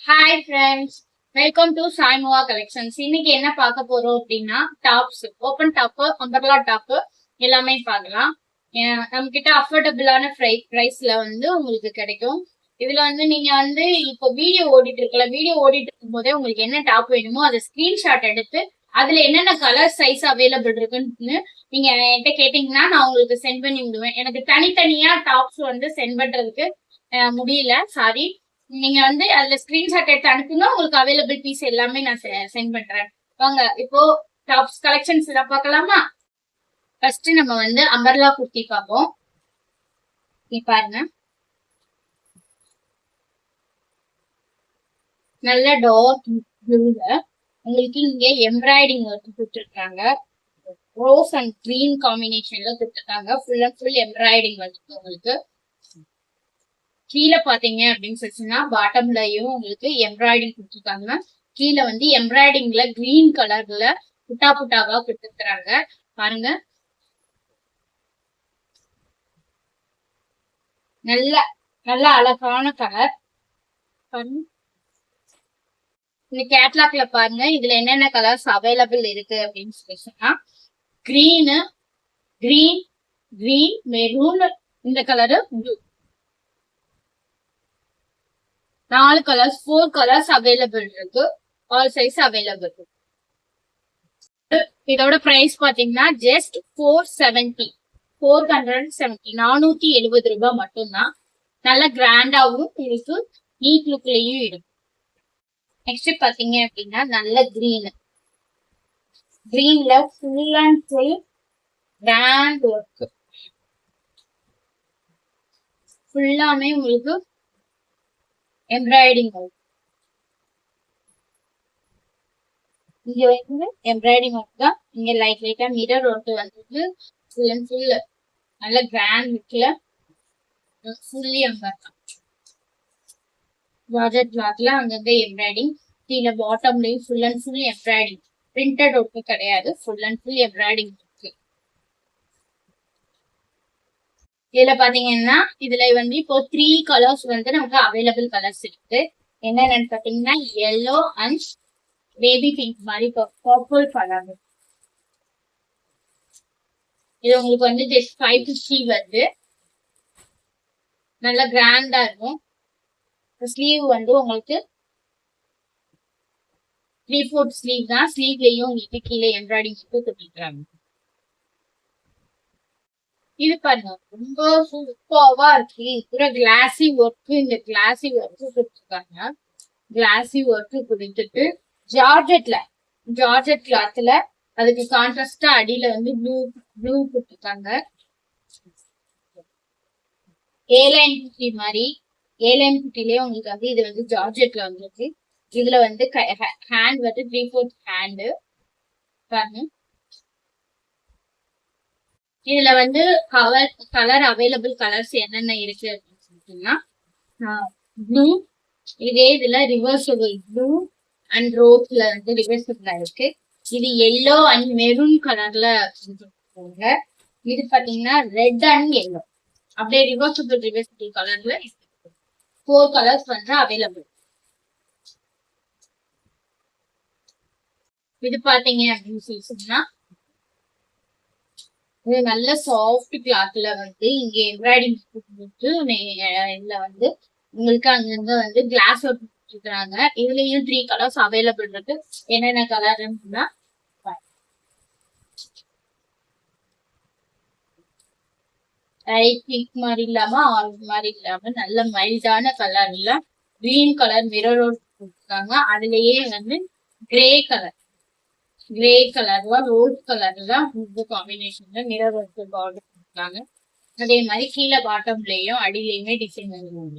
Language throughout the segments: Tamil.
Hi friends, welcome to Saimuva collections. இன்னைக்கு என்ன பார்க்க போறோம் அப்படின்னா tops, open top, umbrella top எல்லாமே பார்க்கலாம். நம்ம கிட்ட அஃபோர்டபுளான பிரைஸ்ல உங்களுக்கு கிடைக்கும். இதுல நீங்க இப்போ வீடியோ ஓடிட்டு இருக்கும் போதே உங்களுக்கு என்ன டாப் வேணுமோ அதை ஸ்கிரீன்ஷாட் எடுத்து அதுல என்னென்ன கலர் சைஸ் அவைலபிள் இருக்குன்னு நீங்க என்கிட்ட கேட்டீங்கன்னா நான் உங்களுக்கு சென்ட் பண்ணி விடுவேன். எனக்கு தனித்தனியா டாப்ஸ் சென்ட் பண்றதுக்கு முடியல, சாரி. நீங்க அதுல ஸ்கிரீன்ஷாட் எடுத்து அனுப்புங்க, உங்களுக்கு அவைலபிள் பீஸ் எல்லாமே நான் சென்ட் பண்றேன். வாங்க இப்போ டாப்ஸ் கலெக்ஷன்ஸ் எல்லாம் பார்க்கலாமா? ஃபர்ஸ்ட் நம்ம அம்பர்லா குர்த்தி பார்ப்போம். நீ பாருங்க, நல்ல டார்க் ப்ளூல உங்களுக்கு இங்க எம்ப்ராய்டிங் ஒர்க் கொடுத்துருக்காங்க. ரோஸ் அண்ட் கிரீன் காம்பினேஷன்ல கொடுத்துருக்காங்க. Full and full embroidering work. உங்களுக்கு கீழே பாத்தீங்க அப்படின்னு சொல்லிச்சுன்னா பாட்டம்லயும் உங்களுக்கு எம்ப்ராய்டிங் கொடுத்துருக்காங்க. கீழே எம்ப்ராய்டிங்ல கிரீன் கலர்ல புட்டா புட்டாவா கொடுத்துருக்காங்க. பாருங்க, நல்ல நல்ல அழகான கலர். இந்த கேட்லாக்ல பாருங்க, இதுல என்னென்ன கலர்ஸ் அவைலபிள் இருக்கு அப்படின்னு சொல்லிச்சுன்னா கிரீனு, கிரீன், கிரீன், மெரூன், இந்த colour blue. 4 colours, 4 colours available இருக்கு. ஆல் சைஸ் அவைலபிள் இருக்கு. இதோட பிரைஸ் பாத்தீங்கன்னா ஜஸ்ட் 470, 470 ரூபாய் மட்டும்தான். நல்ல கிராண்டாவும் இருக்கு, நீட் லுக்லயும் இருக்கு. நெக்ஸ்ட் பாத்தீங்க அப்படின்னா நல்ல கிரீன், கிரீன்ல full and full grand work. ஃபுல்லாமே உங்களுக்கு எம்ப்ராய்டிங் ஒர்க். இங்க எம்ப்ராய்டிங் ஒர்க் தான். இங்க லைட்டா mirror work full and full நல்ல கிராண்ட் லுக்ல ஃபுல்லி எம்ப்ராய்டிங். ஜார்ஜெட் கிளாத்ல அங்கங்க எம்ப்ராய்டிங். கீழே பாட்டம்லயும் full and full embroidering. Printed work கிடையாது, ஃபுல் அண்ட் ஃபுல் எம்ப்ராய்டிங் இருக்கு. இதுல பாத்தீங்கன்னா இதுல இப்போ 3 கலர்ஸ் நமக்கு அவைலபிள் கலர்ஸ் இருக்கு. என்னென்னு பாத்தீங்கன்னா எல்லோ அண்ட் பேபி பிங்க் மாதிரி பர்பிள் கலர். இது உங்களுக்கு ஜஸ்ட் 550 வருது. நல்ல கிராண்டா இருக்கும். ஸ்லீவ் உங்களுக்கு 3/4 ஸ்லீவ் தான். ஸ்லீவ்லயும் உங்களுக்கு கீழே எம்ப்ராய்டிங் கொடுத்துருக்காங்க. இது பாருங்க, ரொம்ப சூப்பர்வா இருக்கு. பூரா கிளாசி ஒர்க். இந்த கிளாசி ஒர்க் கொடுத்துருக்காங்க. கிளாசி ஒர்க் கொடுத்துட்டு ஜார்ஜெட் கிளாத்ல அதுக்கு கான்ட்ராஸ்டா அடியில ப்ளூ கொடுத்துருக்காங்க. ஏலைன் குட்டி மாதிரி, ஏலைன் குட்டிலேயே உங்களுக்கு இது ஜார்ஜெட்ல வந்துருக்கு. இதுல ஹேண்ட் 3/4 ஹேண்டு பாருங்க. இதுல கலர் அவைலபிள் கலர்ஸ் என்னென்ன இருக்கு அப்படின்னு சொல்லிட்டீங்கன்னா ப்ளூ, இதே இதுல ரிவர்சபிள் ப்ளூ அண்ட் ரோஸ்ல ரிவர்சபிளா இருக்கு. இது எல்லோ அண்ட் மெரூன் கலர்ல கொடுத்துருக்காங்க. இது பாத்தீங்கன்னா ரெட் அண்ட் எல்லோ, அப்படியே ரிவர்சபிள் கலர்ல 4 கலர்ஸ் அவைலபிள். இது பாத்தீங்க அப்படின்னு சொல்லிச்சுன்னா இது நல்ல சாஃப்ட் கிளாத்ல இங்க எம்ப்ராய்டிங் கொடுத்து இதுல உங்களுக்கு அங்கங்க கிளாஸ் ஒர்க் கொடுத்துருக்காங்க. இதுலயும் 3 கலர்ஸ் அவைலபிள் இருக்கு. என்னென்ன கலர்னா லைட் பிங்க் மாதிரி இல்லாம, ஆரஞ்சு மாதிரி இல்லாம, நல்ல மைல்டான கலர்ல கிரீன் கலர் மிரர் ஒர்க் கொடுத்துருக்காங்க. அதுலயே கிரே கலர்ல ரோஸ் கலர்ல காம்பினேஷன்ல மிரர் ஒர்க் பார்டர் கொடுத்துருக்காங்க. அதே மாதிரி கீழே பாட்டம்லயும் அடியிலயுமே டிசைன் வருவாங்க.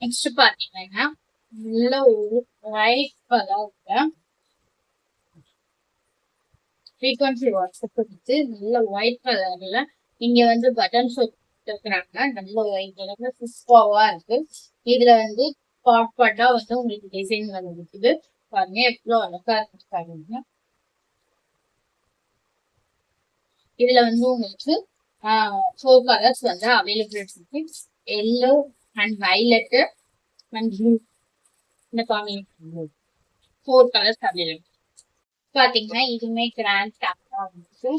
நெக்ஸ்ட் பாத்தீங்கன்னா நல்ல ஒரு ஒயிட் கலர்ல ஃப்ரீக்வன்சி ஒர்க் கொடுத்து நல்ல ஒயிட் கலர்ல இங்க பட்டன்ஸ் கொடுத்துருக்காங்க. நல்ல ஒயிட் கலர்ல சூப்பர்வா இருக்கு. இதுல பாட்டா உங்களுக்கு டிசைன் இருக்குது. பாருங்க எவ்வளவு அழகா இருக்காங்க. இதுல உங்களுக்கு 4 கலர்ஸ் அவைலபிள் இருக்கு. Yellow and violet and blue. இந்த காம்பினேஷன் 4 கலர்ஸ் அவைலபிள். பாத்தீங்கன்னா இதுவுமே கிராண்ட் டாப்பா இருந்துச்சு.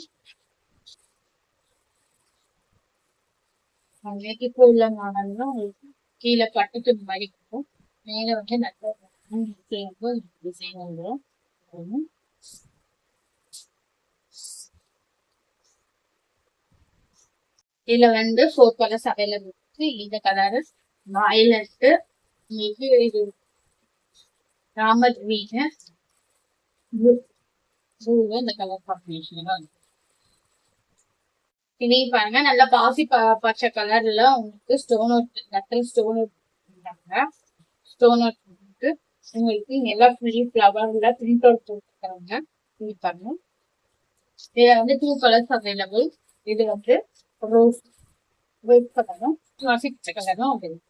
இப்போ உள்ள மாடல்னா உங்களுக்கு கீழே பட்டு துணி மாதிரி இருக்கும், மேல வந்து நல்ல டிசைன் வந்துடும். இதுல வந்து 4 கலர்ஸ் அவைலபிள் இருக்கு. இந்த கலர் வயலட், இது ராமர் கிரீன், இந்த கலர் காம்பினேஷன். இதையும் பாருங்க, நல்லா பாசி பச்சை கலர்ல உங்களுக்கு ஸ்டோன் ஒர்க், நட்டல் ஸ்டோன் ஒர்க், ஸ்டோன் ஒர்க் இருக்கு. உங்களுக்கு எல்லாம் ஃப்ரீ ஃபிளவர்ல பிரிண்ட் அவுட் போட்டுருக்காங்க. இது பாருங்க, இதுல வந்து 2 கலர்ஸ் அவைலபிள். இது வந்து ரோஸ் கலரும் பச்சை கலரும் அவைலபிள்.